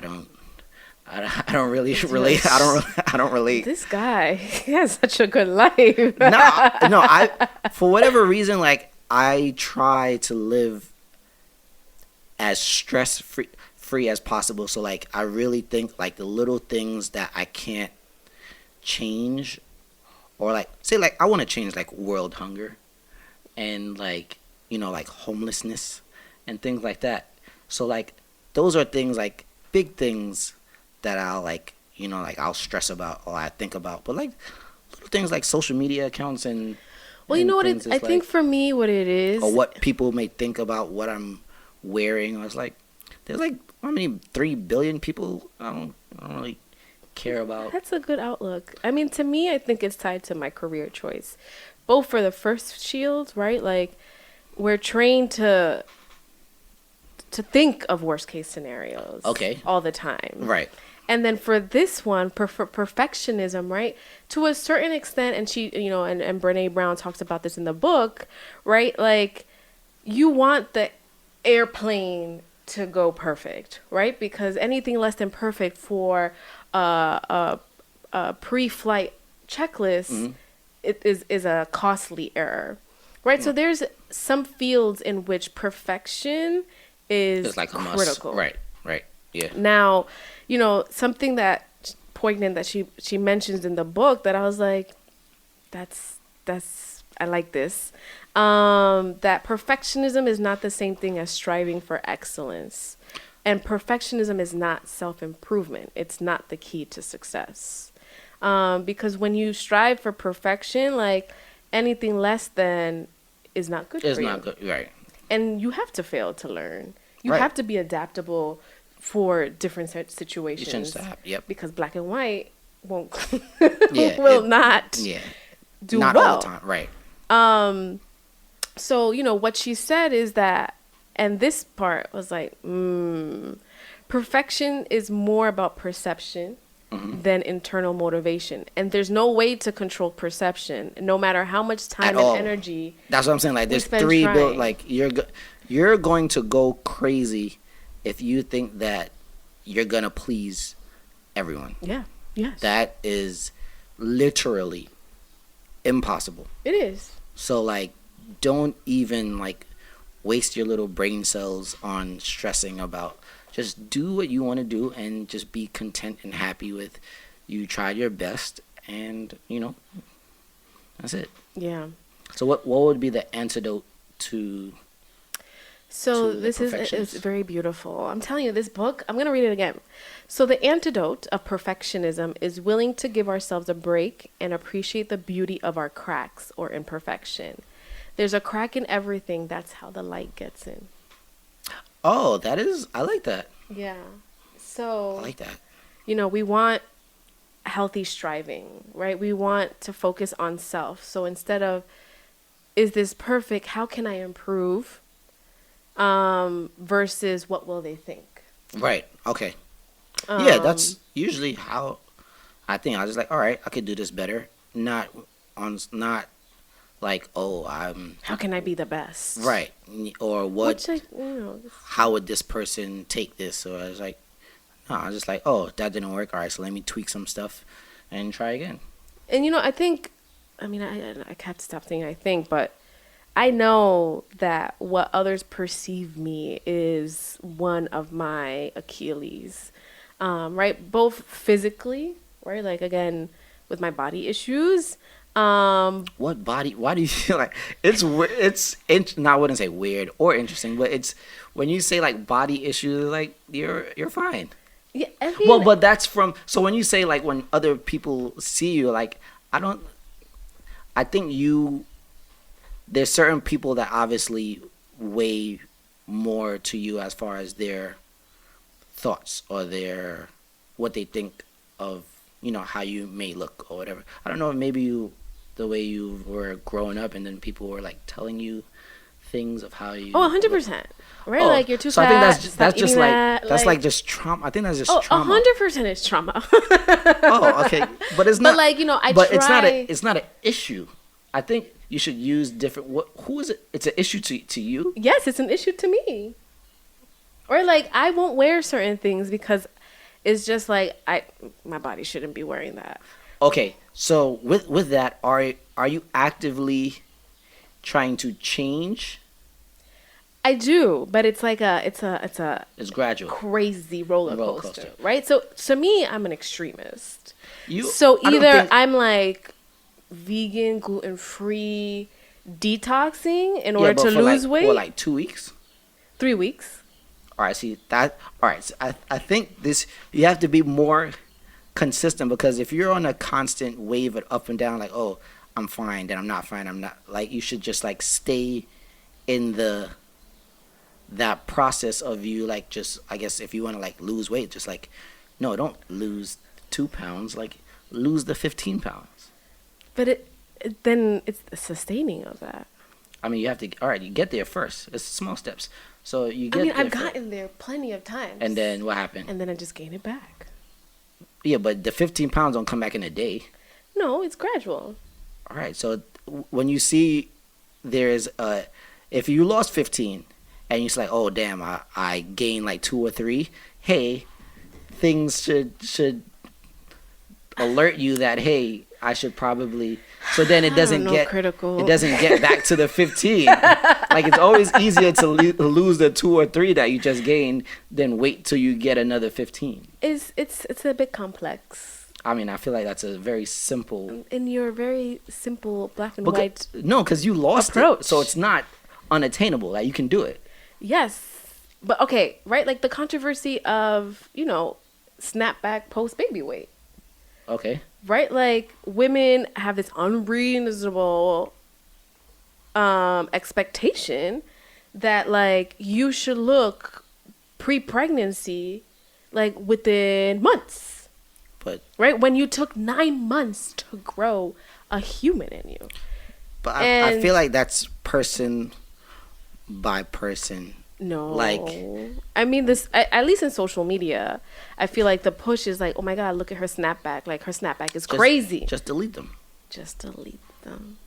Speaker 2: don't really
Speaker 1: it's
Speaker 2: relate
Speaker 1: just,
Speaker 2: I don't relate
Speaker 1: this guy, he has such a good life.
Speaker 2: no I for whatever reason like I try to live as free as possible. So like I really think like the little things that I can't change or like say like I want to change like world hunger and like like homelessness and things like that. So like those are things like big things that I'll like like I'll stress about or I think about. But like little things like social media accounts
Speaker 1: Well, you know what
Speaker 2: things
Speaker 1: I
Speaker 2: is
Speaker 1: think
Speaker 2: like
Speaker 1: for me, what it
Speaker 2: or
Speaker 1: is,
Speaker 2: what people may think about what I'm wearing. I was like, there's like how many 3 billion people I don't really care about.
Speaker 1: that's a good outlook. I mean, to me, I think it's tied to my career choice. Both for the first shield, right? Like, we're trained to think of worst case scenarios
Speaker 2: Okay,
Speaker 1: all the time.
Speaker 2: right.
Speaker 1: And then for this one, perfectionism, right? To a certain extent, and she, and Brene Brown talks about this in the book, right? Like, you want the airplane to go perfect, right? Because anything less than perfect for a pre-flight checklist
Speaker 2: Hmm.
Speaker 1: is a costly error, right? So
Speaker 2: Right.
Speaker 1: there's some fields in which perfection
Speaker 2: It's
Speaker 1: is
Speaker 2: like a must.
Speaker 1: critical.
Speaker 2: Right, right. Yeah.
Speaker 1: Now, something that poignant that she mentions in the book that I was like, that's I like this. That perfectionism is not the same thing as striving for excellence. And perfectionism is not self improvement. It's not the key to success. Because when you strive for perfection, like anything less than is not good
Speaker 2: It's
Speaker 1: for
Speaker 2: not
Speaker 1: you.
Speaker 2: good. Right,
Speaker 1: And you have to fail to learn. You
Speaker 2: right.
Speaker 1: have to be adaptable for different
Speaker 2: You shouldn't
Speaker 1: situations
Speaker 2: stop. Yep.
Speaker 1: because black and white won't
Speaker 2: Yeah.
Speaker 1: will not
Speaker 2: Yeah.
Speaker 1: do
Speaker 2: Not all the
Speaker 1: well.
Speaker 2: time. Right.
Speaker 1: So, what she said is that, and this part was like, perfection is more about perception
Speaker 2: Hmm.
Speaker 1: than internal motivation. And there's no way to control perception, no matter how much
Speaker 2: At
Speaker 1: time and
Speaker 2: all.
Speaker 1: energy
Speaker 2: That's what I'm saying. Like
Speaker 1: we
Speaker 2: there's
Speaker 1: spend
Speaker 2: three built.
Speaker 1: trying.
Speaker 2: Like you're going to go crazy if you think that you're gonna please everyone.
Speaker 1: Yeah, yes,
Speaker 2: That is literally impossible.
Speaker 1: it is.
Speaker 2: So like don't even like waste your little brain cells on stressing about just do what you want to do and just be content and happy with you tried your best and that's it.
Speaker 1: Yeah.
Speaker 2: So what would be the antidote to
Speaker 1: So
Speaker 2: the
Speaker 1: this is
Speaker 2: perfectionist?
Speaker 1: very beautiful. I'm telling you, this book, I'm going to read it again. So the antidote of perfectionism is willing to give ourselves a break and appreciate the beauty of our cracks or imperfection. There's a crack in everything. That's how the light gets in.
Speaker 2: Oh, that is I like that.
Speaker 1: Yeah.
Speaker 2: I
Speaker 1: So,
Speaker 2: like that.
Speaker 1: we want healthy striving, right? We want to focus on self. So instead of, is this perfect? How can I improve? Versus what will they think?
Speaker 2: Right. Okay. Yeah,
Speaker 1: Um,
Speaker 2: that's usually how I think. I was just like, all right, I could do this better. Not like, oh, I'm
Speaker 1: how can I be the best?
Speaker 2: right or what
Speaker 1: Which, like,
Speaker 2: how would this person take this? Or I was like, No, I was just like, oh, that didn't work. All right, so let me tweak some stuff and try again.
Speaker 1: And I think, I mean, I can't stop saying I think, but I know that what others perceive me is one of my Achilles, right? Both physically, right? Like, again, with my body issues.
Speaker 2: What body? Why do you feel like no, I wouldn't say weird or interesting, but it's when you say like body issues, like you're fine.
Speaker 1: Yeah, I
Speaker 2: Well,
Speaker 1: mean,
Speaker 2: but that's from so when you say like when other people see you, like I don't. I think there's certain people that obviously weigh more to you as far as their thoughts or their what they think of how you may look or whatever. I don't know if maybe the way you were growing up and then people were like telling you things of how you
Speaker 1: oh,
Speaker 2: look.
Speaker 1: 100%. Right?
Speaker 2: Oh,
Speaker 1: Like, you're too
Speaker 2: so I
Speaker 1: fat.
Speaker 2: think
Speaker 1: Stop
Speaker 2: that's just
Speaker 1: eating
Speaker 2: like
Speaker 1: that.
Speaker 2: that's like just trauma. I think that's just
Speaker 1: Oh,
Speaker 2: trauma.
Speaker 1: 100% is trauma.
Speaker 2: Oh, okay, but it's
Speaker 1: But
Speaker 2: not.
Speaker 1: like, I
Speaker 2: But
Speaker 1: try.
Speaker 2: it's not an issue. I think you should use different. Who is it? It's an issue to you.
Speaker 1: Yes, it's an issue to me. Or like, I won't wear certain things because it's just like my body shouldn't be wearing that.
Speaker 2: Okay, so with that, are you actively trying to change?
Speaker 1: I do, but it's like it's a
Speaker 2: It's gradual.
Speaker 1: crazy roller
Speaker 2: Roller
Speaker 1: coaster,
Speaker 2: coaster.
Speaker 1: right? So to me, I'm an extremist.
Speaker 2: You.
Speaker 1: So
Speaker 2: I don't
Speaker 1: either
Speaker 2: think,
Speaker 1: I'm like vegan, gluten free, detoxing in
Speaker 2: yeah,
Speaker 1: order
Speaker 2: but
Speaker 1: to
Speaker 2: for
Speaker 1: lose
Speaker 2: like
Speaker 1: weight.
Speaker 2: what, like 2 weeks?
Speaker 1: 3 weeks.
Speaker 2: All right, see that. All right, so I think this you have to be more consistent because if you're on a constant wave of up and down, like oh I'm fine, then I'm not fine, I'm not like you should just like stay in that process of you like just I guess if you want to like lose weight, just like no, don't lose 2 pounds, like lose the 15 pounds.
Speaker 1: But then it's the sustaining of that.
Speaker 2: I mean, you have to. All right, you get there first. It's small steps. So you
Speaker 1: I
Speaker 2: get
Speaker 1: mean,
Speaker 2: there
Speaker 1: I've
Speaker 2: first.
Speaker 1: gotten there plenty of times.
Speaker 2: And then what happened?
Speaker 1: And then I just gain it back.
Speaker 2: Yeah, but the 15 pounds don't come back in a day.
Speaker 1: No, it's gradual.
Speaker 2: All right, so when you see there's if you lost 15 and you're like, oh damn, I gained like 2 or 3. Hey, things should alert you that hey, I should probably. So then it doesn't
Speaker 1: critical.
Speaker 2: it doesn't get back to the 15. Like it's always easier to lose the 2 or 3 that you just gained than wait till you get another 15.
Speaker 1: It's a bit complex.
Speaker 2: I mean, I feel like that's a very simple.
Speaker 1: In your very simple black and white
Speaker 2: No, because you lost
Speaker 1: approach.
Speaker 2: it, so it's not unattainable. Like you can do it.
Speaker 1: Yes, but okay, right? Like the controversy of snapback post baby weight.
Speaker 2: Okay.
Speaker 1: Right? Like women have this unreasonable expectation that like you should look pre-pregnancy like within months.
Speaker 2: But
Speaker 1: right? When you took 9 months to grow a human in you.
Speaker 2: But I feel like that's person by person.
Speaker 1: No.
Speaker 2: Like,
Speaker 1: I mean, this, at least in social media, I feel like the push is like, oh my God, look at her snapback. Like, her snapback is crazy.
Speaker 2: Just delete them.
Speaker 1: Just delete them.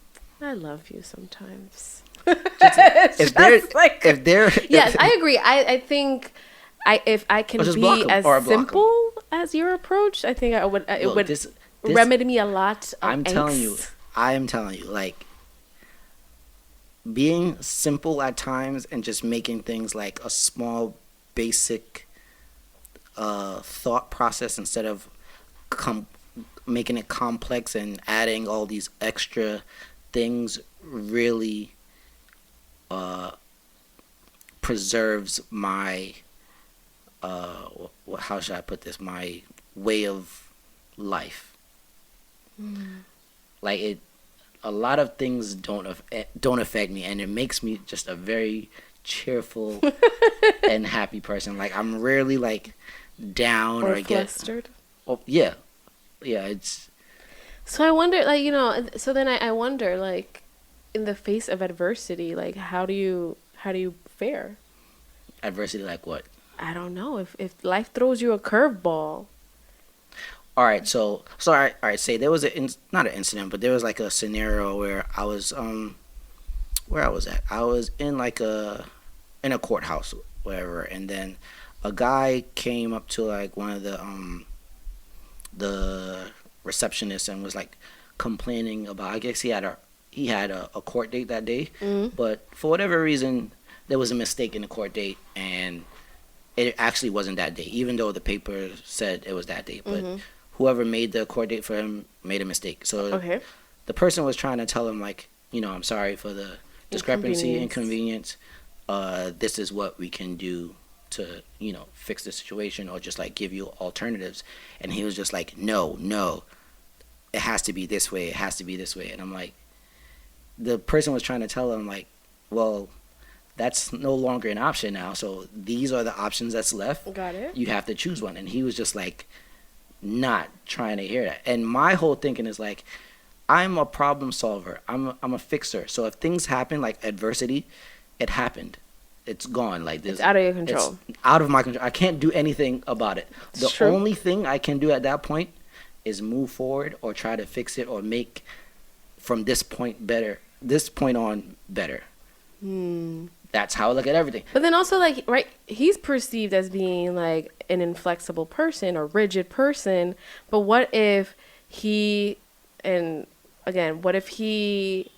Speaker 1: I love you sometimes.
Speaker 2: If they're
Speaker 1: yes, I agree. I think if I can be as simple as your approach, I think it would remedy me a lot of angst.
Speaker 2: I am telling you, like, being simple at times and just making things like a small, basic thought process instead of making it complex and adding all these extra things really preserves my how should I put this, my way of life. Like a lot of things don't affect me, and it makes me just a very cheerful and happy person. Like I'm rarely like down or
Speaker 1: flustered.
Speaker 2: Yeah, it's.
Speaker 1: So I wonder, like so then I wonder, like, in the face of adversity, like how do you fare?
Speaker 2: Adversity, like what?
Speaker 1: I don't know. If life throws you a curveball.
Speaker 2: All right, so all right. Say there was not an incident, but there was like a scenario where I was where I was at. I was in like in a courthouse, wherever, and then a guy came up to like one of the receptionists and was like complaining about. I guess he had a court date that day, but for whatever reason there was a mistake in the court date, and it actually wasn't that day, even though the paper said it was that day. But whoever made the court date for him made a mistake. So
Speaker 1: Okay.
Speaker 2: the person was trying to tell him like, I'm sorry for the discrepancy, inconvenience. This is what we can do to, fix the situation, or just like give you alternatives. And he was just like, no, it has to be this way. It has to be this way. And I'm like, the person was trying to tell him like, well, that's no longer an option now. So these are the options that's left.
Speaker 1: Got it.
Speaker 2: You have to choose one. And he was just like, not trying to hear that. And my whole thinking is like, I'm a problem solver. I'm a fixer. So if things happen, like adversity, it happened. It's gone. Like this,
Speaker 1: It's out of your control.
Speaker 2: It's out of my control. I can't do anything about it. The
Speaker 1: True.
Speaker 2: only thing I can do at that point is move forward or try to fix it or make from this point better. This point on better. That's how I look at everything.
Speaker 1: But then also, like, right, he's perceived as being like an inflexible person or rigid person. But what if what if he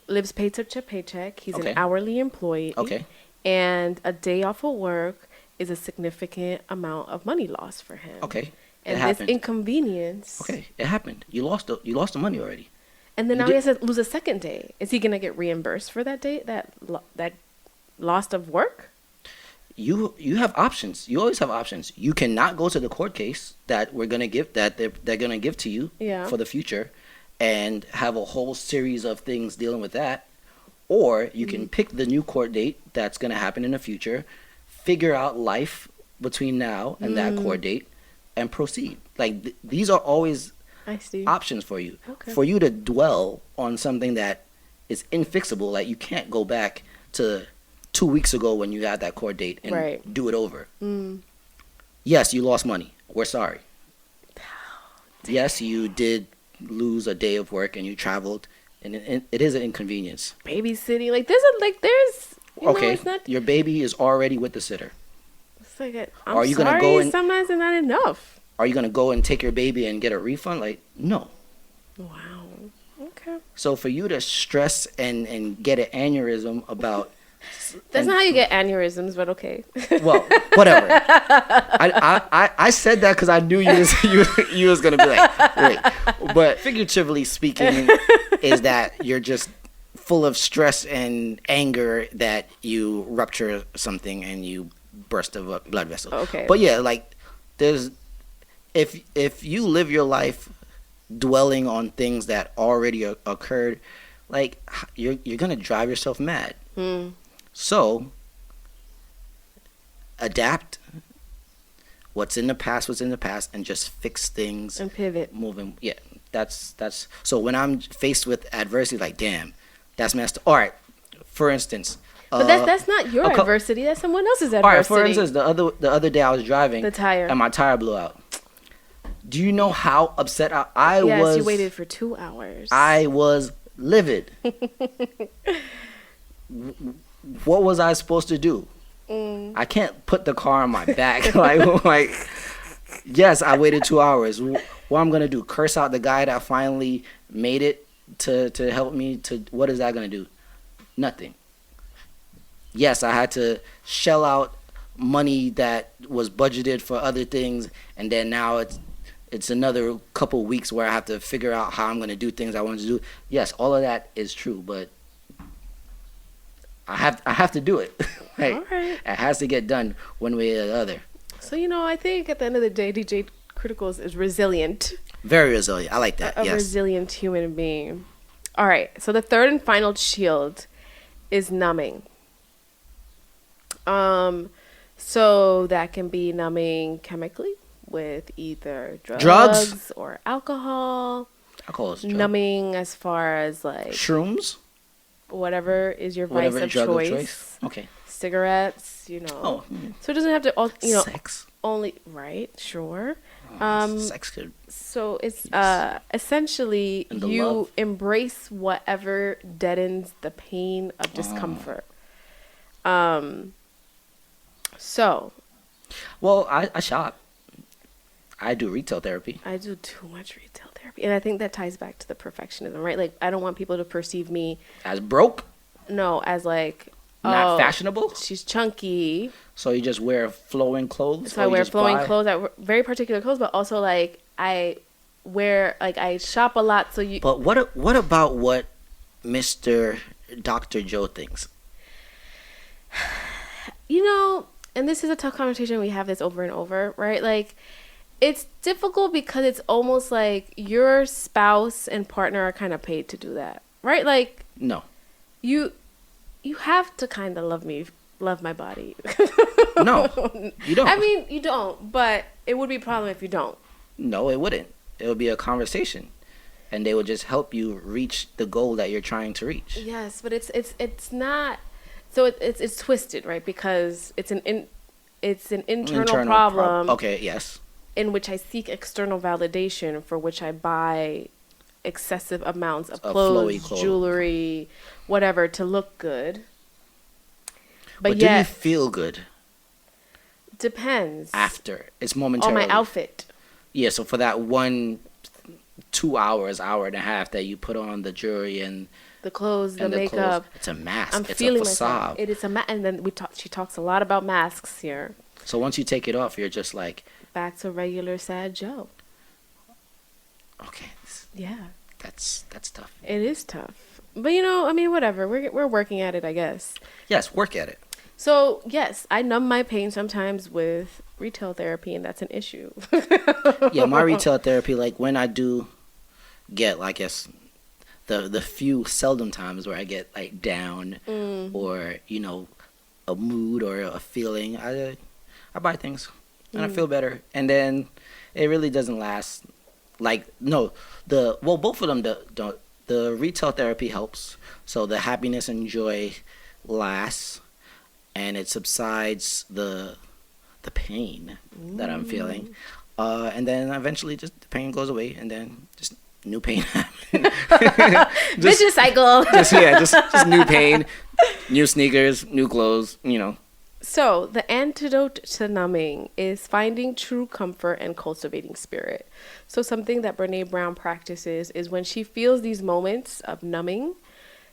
Speaker 1: lives paycheck to paycheck? He's
Speaker 2: Okay.
Speaker 1: an hourly employee.
Speaker 2: Okay.
Speaker 1: And a day off of work is a significant amount of money lost for him.
Speaker 2: Okay.
Speaker 1: And
Speaker 2: It
Speaker 1: this
Speaker 2: happened.
Speaker 1: inconvenience.
Speaker 2: Okay. It happened. You lost the money already.
Speaker 1: And then
Speaker 2: You
Speaker 1: now
Speaker 2: did-
Speaker 1: he has to lose a second day. Is he going to get reimbursed for that day, that lost of work?
Speaker 2: You have options. You always have options. You cannot go to the court case that they're gonna give to you
Speaker 1: Yeah.
Speaker 2: for the future, and have a whole series of things dealing with that. Or you can pick the new court date that's gonna happen in the future, figure out life between now and that court date, and proceed. Like these are always
Speaker 1: I see.
Speaker 2: options for you.
Speaker 1: Okay.
Speaker 2: For you to dwell on something that is infixable, like you can't go back to 2 weeks ago when you had that court date and
Speaker 1: Right.
Speaker 2: do it over. Yes, you lost money. We're sorry. Yes, you did lose a day of work and you traveled, and it is an inconvenience.
Speaker 1: Babysitting. Like, there's,
Speaker 2: Okay,
Speaker 1: it's not,
Speaker 2: your baby is already with the sitter.
Speaker 1: it's like,
Speaker 2: Are you
Speaker 1: sorry,
Speaker 2: gonna go and-
Speaker 1: sometimes it's not enough.
Speaker 2: Are you going to go and take your baby and get a refund? Like, no.
Speaker 1: Wow. Okay.
Speaker 2: So for you to stress and get an aneurysm about...
Speaker 1: That's not how you get aneurysms, but okay.
Speaker 2: Well, whatever. I said that because I knew you was gonna be like, wait. But figuratively speaking, is that you're just full of stress and anger that you rupture something and you burst a blood vessel.
Speaker 1: Okay.
Speaker 2: But yeah, like there's if you live your life dwelling on things that already occurred, like you're gonna drive yourself mad. So, adapt. What's in the past was in the past, and just fix things
Speaker 1: And pivot.
Speaker 2: moving. Yeah, that's. So when I'm faced with adversity, like damn, that's messed up. All right, for instance.
Speaker 1: But that's not your adversity. That's someone else's adversity.
Speaker 2: All right, for instance, the other day I was driving.
Speaker 1: The tire.
Speaker 2: And my tire blew out. Do you know how upset I was?
Speaker 1: Yes, you waited for 2 hours.
Speaker 2: I was livid. What was I supposed to do? I can't put the car on my back. like, yes, I waited 2 hours. What I'm gonna do? Curse out the guy that finally made it to help me? What is that gonna do? Nothing. Yes, I had to shell out money that was budgeted for other things, and then now it's another couple weeks where I have to figure out how I'm gonna do things I want to do. Yes, all of that is true, but I have to do it. Like,
Speaker 1: All right.
Speaker 2: it has to get done one way or the other.
Speaker 1: So, I think at the end of the day, DJ Criticals is resilient.
Speaker 2: Very resilient. I like that.
Speaker 1: A
Speaker 2: Yes.
Speaker 1: resilient human being. All right. So the third and final shield is numbing. So that can be numbing chemically with either drugs or alcohol.
Speaker 2: Alcohol is a drug.
Speaker 1: Numbing as far as like
Speaker 2: Shrooms.
Speaker 1: whatever is your
Speaker 2: Whatever
Speaker 1: vice of
Speaker 2: drug
Speaker 1: choice.
Speaker 2: Okay.
Speaker 1: Cigarettes,
Speaker 2: Oh.
Speaker 1: So it doesn't have to,
Speaker 2: Sex.
Speaker 1: only, right, sure.
Speaker 2: Sex could.
Speaker 1: So it's essentially
Speaker 2: And the
Speaker 1: you
Speaker 2: love.
Speaker 1: embrace whatever deadens the pain of discomfort. So
Speaker 2: Well, I shop. I do retail therapy.
Speaker 1: I do too much retail therapy. And I think that ties back to the perfectionism, right? Like, I don't want people to perceive me,
Speaker 2: As broke,
Speaker 1: no, as like,
Speaker 2: not
Speaker 1: oh,
Speaker 2: fashionable.
Speaker 1: she's chunky.
Speaker 2: So you just wear flowing clothes,
Speaker 1: So
Speaker 2: or
Speaker 1: I
Speaker 2: you
Speaker 1: wear
Speaker 2: just
Speaker 1: flowing
Speaker 2: buy.
Speaker 1: clothes, very particular clothes, but also like I shop a lot. So you,
Speaker 2: But what about what Mister Doctor Joe thinks?
Speaker 1: you know, and this is a tough conversation. We have this over and over, right? Like, it's difficult because it's almost like your spouse and partner are kind of paid to do that, right? Like,
Speaker 2: No,
Speaker 1: you you have to kind of love my body.
Speaker 2: no, you don't.
Speaker 1: I mean, you don't, but it would be a problem if you don't.
Speaker 2: No, it wouldn't. It would be a conversation, and they would just help you reach the goal that you're trying to reach.
Speaker 1: Yes, but it's not. So it's twisted, right? Because it's an internal problem
Speaker 2: Okay, yes.
Speaker 1: in which I seek external validation, for which I buy excessive amounts of
Speaker 2: Of
Speaker 1: clothes,
Speaker 2: flowy clothes.
Speaker 1: jewelry, whatever, to look good.
Speaker 2: But
Speaker 1: But
Speaker 2: do you
Speaker 1: yet,
Speaker 2: feel good
Speaker 1: depends
Speaker 2: after? It's
Speaker 1: on
Speaker 2: momentarily.
Speaker 1: my outfit.
Speaker 2: Yeah, so for that 2 hours, hour and a half that you put on the jewelry
Speaker 1: The clothes, the
Speaker 2: and the
Speaker 1: makeup.
Speaker 2: clothes, it's a mask.
Speaker 1: I'm
Speaker 2: It's a
Speaker 1: feeling
Speaker 2: facade.
Speaker 1: myself. It is and then she talks a lot about masks here.
Speaker 2: So once you take it off, you're just like,
Speaker 1: Back to regular sad Joe.
Speaker 2: okay,
Speaker 1: Yeah,
Speaker 2: that's tough.
Speaker 1: it is tough. But I mean, whatever. We're working at it, I guess.
Speaker 2: Yes, work at it.
Speaker 1: So yes, I numb my pain sometimes with retail therapy, and that's an issue.
Speaker 2: Yeah, my retail therapy, like when I do get, I guess, the few seldom times where I get like down or a mood or a feeling, I buy things and I feel better, and then it really doesn't last. Like no, both of them, the retail therapy helps, so the happiness and joy lasts, and it subsides the pain that I'm feeling, and then eventually just the pain goes away, and then just new pain happens.
Speaker 1: Vicious cycle.
Speaker 2: just new pain, new sneakers, new clothes.
Speaker 1: So the antidote to numbing is finding true comfort and cultivating spirit. So something that Brené Brown practices is when she feels these moments of numbing,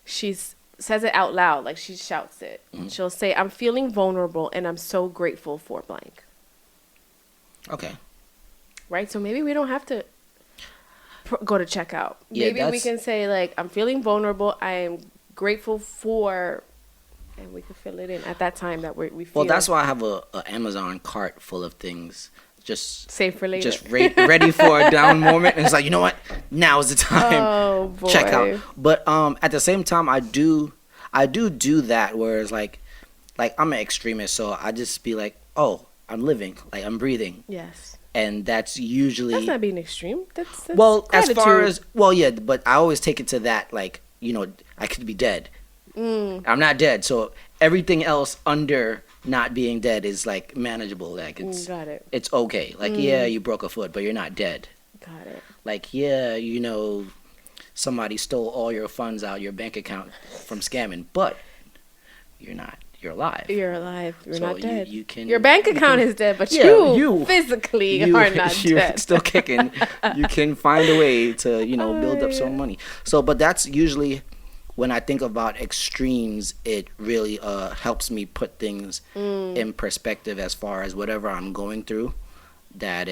Speaker 1: she says it out loud, like she shouts it. She'll say, "I'm feeling vulnerable and I'm so grateful for blank."
Speaker 2: Okay.
Speaker 1: Right? So maybe we don't have to go to checkout.
Speaker 2: Yeah,
Speaker 1: Maybe we can say, like, I'm feeling vulnerable. I am grateful for, and we can fill it in at that time that we feel.
Speaker 2: Well, that's why I have a Amazon cart full of things. Just
Speaker 1: safe for later.
Speaker 2: Just ready for a down moment. And it's like, you know what? Now is the time.
Speaker 1: Oh boy.
Speaker 2: Check out. But at the same time, I do that where it's like I'm an extremist, so I just be like, oh, I'm living, like I'm breathing,
Speaker 1: Yes.
Speaker 2: and that's usually
Speaker 1: That's not being extreme. That's
Speaker 2: well,
Speaker 1: gratitude.
Speaker 2: as far as yeah, but I always take it to that, like, I could be dead. I'm not dead, so everything else under not being dead is like manageable. Like
Speaker 1: Got it.
Speaker 2: it's okay. Like yeah, you broke a foot, but you're not dead.
Speaker 1: Got it.
Speaker 2: Like yeah, somebody stole all your funds out your bank account from scamming, but you're not. You're alive.
Speaker 1: You're alive. You're
Speaker 2: So
Speaker 1: not dead.
Speaker 2: you can.
Speaker 1: Your bank account is dead, but
Speaker 2: Yeah,
Speaker 1: you physically are not
Speaker 2: you're
Speaker 1: dead.
Speaker 2: still kicking. You can find a way to build up
Speaker 1: yeah.
Speaker 2: some money. So, but that's usually when I think about extremes. It really helps me put things in perspective as far as whatever I'm going through. That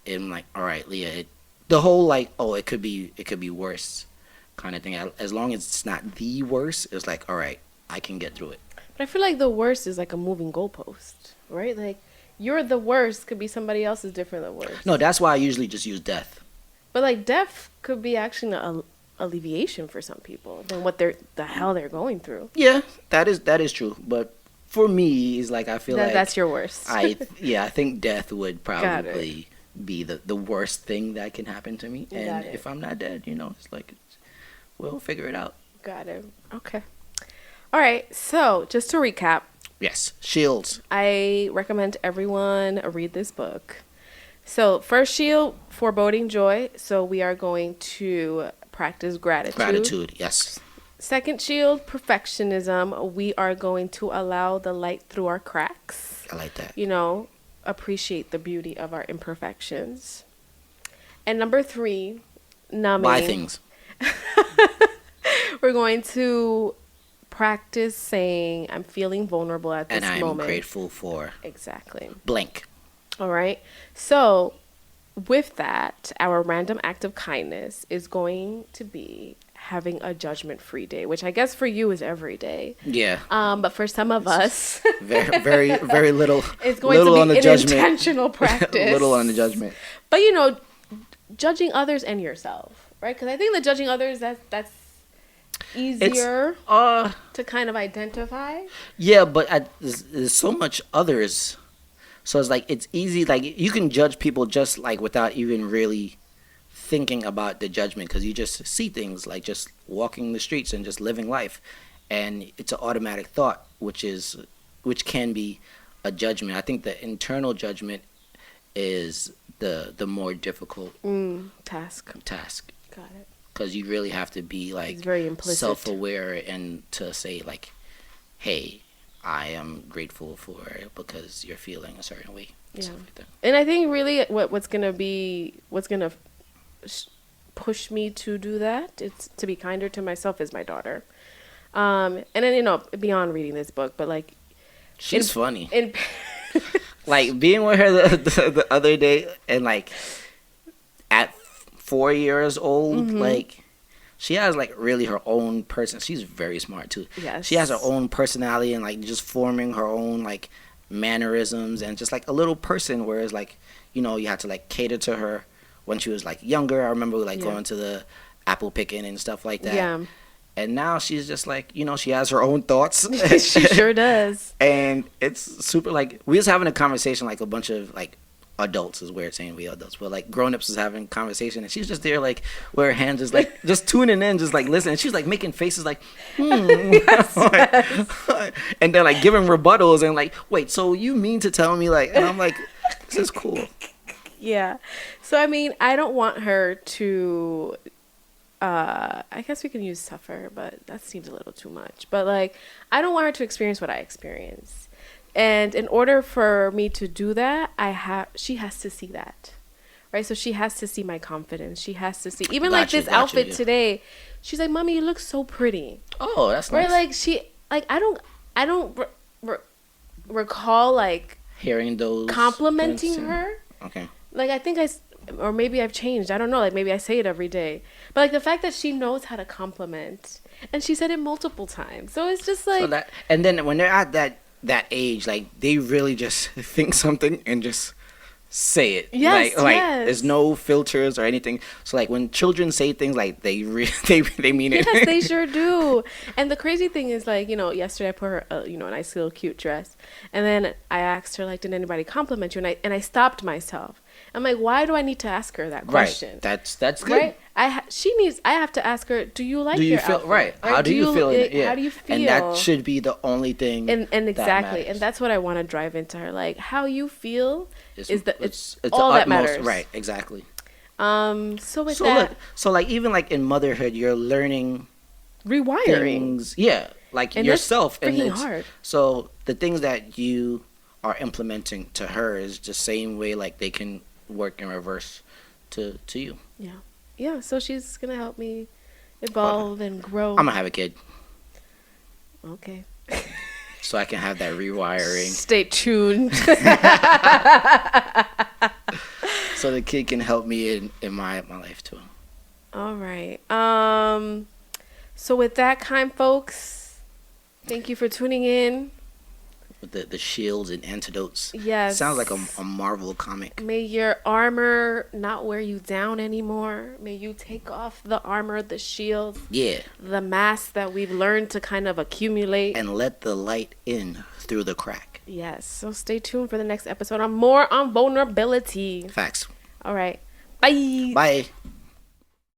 Speaker 2: I'm like, all right, Leah. The whole like, oh, it could be worse, kind of thing. As long as it's not the worst, it's like, all right, I can get through it.
Speaker 1: But I feel like the worst is like a moving goalpost, right? Like, you're the worst could be somebody else's different than worst.
Speaker 2: No, that's why I usually just use death.
Speaker 1: But like, death could be actually an alleviation for some people than what the hell they're going through.
Speaker 2: Yeah, that is true. But for me, it's like I feel like
Speaker 1: That's your worst.
Speaker 2: I think death would probably be the worst thing that can happen to me. And if I'm not dead, it's like we'll figure it out.
Speaker 1: Got it. Okay. All right. So just to recap.
Speaker 2: Yes, shields.
Speaker 1: I recommend everyone read this book. So first shield, foreboding joy. So we are going to practice gratitude.
Speaker 2: Gratitude, yes.
Speaker 1: Second shield, perfectionism. We are going to allow the light through our cracks.
Speaker 2: I like that.
Speaker 1: appreciate the beauty of our imperfections. And number 3,
Speaker 2: Buy
Speaker 1: numbing.
Speaker 2: things.
Speaker 1: We're going to practice saying, I'm feeling vulnerable at this
Speaker 2: And I am
Speaker 1: moment.
Speaker 2: grateful for
Speaker 1: Exactly.
Speaker 2: blank.
Speaker 1: All right. So, with that, our random act of kindness is going to be having a judgment-free day, which I guess for you is every day.
Speaker 2: Yeah.
Speaker 1: But for some of us,
Speaker 2: Very, very, very little.
Speaker 1: it's going
Speaker 2: little
Speaker 1: to
Speaker 2: on
Speaker 1: be
Speaker 2: the
Speaker 1: an
Speaker 2: judgment.
Speaker 1: intentional practice.
Speaker 2: Little on the judgment.
Speaker 1: But you know, judging others and yourself, right? Because I think that judging others, that's easier to kind of identify.
Speaker 2: Yeah, but there's so much others. So it's like it's easy. Like you can judge people just like without even really thinking about the judgment because you just see things like just walking the streets and just living life, and it's an automatic thought, which can be a judgment. I think the internal judgment is the more difficult
Speaker 1: Task. Got it.
Speaker 2: because you really have to be like
Speaker 1: It's very implicit.
Speaker 2: self-aware and to say like, hey, I am grateful for it because you're feeling a certain way.
Speaker 1: Yeah.
Speaker 2: Stuff like that.
Speaker 1: And I think really what's gonna push me to do that, it's to be kinder to myself, is my daughter. And then, you know, beyond reading this book, but like
Speaker 2: She's funny.
Speaker 1: in
Speaker 2: Like being with her the other day and like at 4 years old, like she has like really her own person. She's very smart too.
Speaker 1: Yes.
Speaker 2: She has her own personality and like just forming her own like mannerisms and just like a little person. Whereas like, you know, you had to like cater to her when she was like younger. I remember like going to the apple picking and stuff like that.
Speaker 1: Yeah.
Speaker 2: And now she's just like, you know, she has her own thoughts.
Speaker 1: She sure does.
Speaker 2: And it's super like we was having a conversation like a bunch of like adults is weird saying we adults, but like grown-ups is having a conversation and she's just there like with her hands just like just tuning in, just like listening. She's like making faces like
Speaker 1: Yes.
Speaker 2: and they're like giving rebuttals and like, wait, so you mean to tell me like, and I'm like, this is cool.
Speaker 1: Yeah. So I mean, I don't want her to I guess we can use suffer, but that seems a little too much. But like, I don't want her to experience what I experience. And in order for me to do that, she has to see that. Right? So she has to see my confidence. She has to see, even like this outfit today, she's like, "Mommy, you look so pretty."
Speaker 2: Oh, that's
Speaker 1: right.
Speaker 2: nice.
Speaker 1: Like I don't recall like
Speaker 2: Hearing those
Speaker 1: complimenting her.
Speaker 2: Okay.
Speaker 1: Like I think or maybe I've changed. I don't know. Like maybe I say it every day. But like the fact that she knows how to compliment, and she said it multiple times. So it's just like.
Speaker 2: So and then when they're at that age, like they really just think something and just say it.
Speaker 1: Yes,
Speaker 2: like
Speaker 1: yes.
Speaker 2: There's no filters or anything. So like when children say things, like they mean it.
Speaker 1: Yes, they sure do. And the crazy thing is, like, you know, yesterday I put her a nice little cute dress, and then I asked her like, did anybody compliment you? And I stopped myself. I'm like, why do I need to ask her that question?
Speaker 2: Right. That's good.
Speaker 1: Right. I have to ask her, do you like
Speaker 2: do you
Speaker 1: your
Speaker 2: feel
Speaker 1: outfit?
Speaker 2: right? How do you feel? Yeah.
Speaker 1: How do you feel?
Speaker 2: And that should be the only thing.
Speaker 1: And exactly,
Speaker 2: matters.
Speaker 1: and that's what I want to drive into her. Like, how you feel it's
Speaker 2: it's
Speaker 1: all
Speaker 2: the
Speaker 1: that
Speaker 2: utmost,
Speaker 1: matters.
Speaker 2: right? Exactly.
Speaker 1: So with that,
Speaker 2: look, so like even like in motherhood, you're learning
Speaker 1: rewiring.
Speaker 2: things, yeah, like
Speaker 1: And
Speaker 2: yourself,
Speaker 1: that's freaking
Speaker 2: and
Speaker 1: hard.
Speaker 2: So the things that you are implementing to her is the same way like they can work in reverse to you.
Speaker 1: Yeah. So she's gonna help me evolve and grow.
Speaker 2: I'm gonna have a kid
Speaker 1: Okay.
Speaker 2: so I can have that rewiring.
Speaker 1: Stay tuned.
Speaker 2: So the kid can help me in my life too.
Speaker 1: All right. So with that, kind folks, thank you for tuning in.
Speaker 2: With the shields and antidotes.
Speaker 1: Yes.
Speaker 2: Sounds like a Marvel comic.
Speaker 1: May your armor not wear you down anymore. May you take off the armor, the shield, the mask that we've learned to kind of accumulate.
Speaker 2: And let the light in through the crack.
Speaker 1: Yes. So stay tuned for the next episode on more on vulnerability.
Speaker 2: Facts.
Speaker 1: All right. Bye.
Speaker 2: Bye.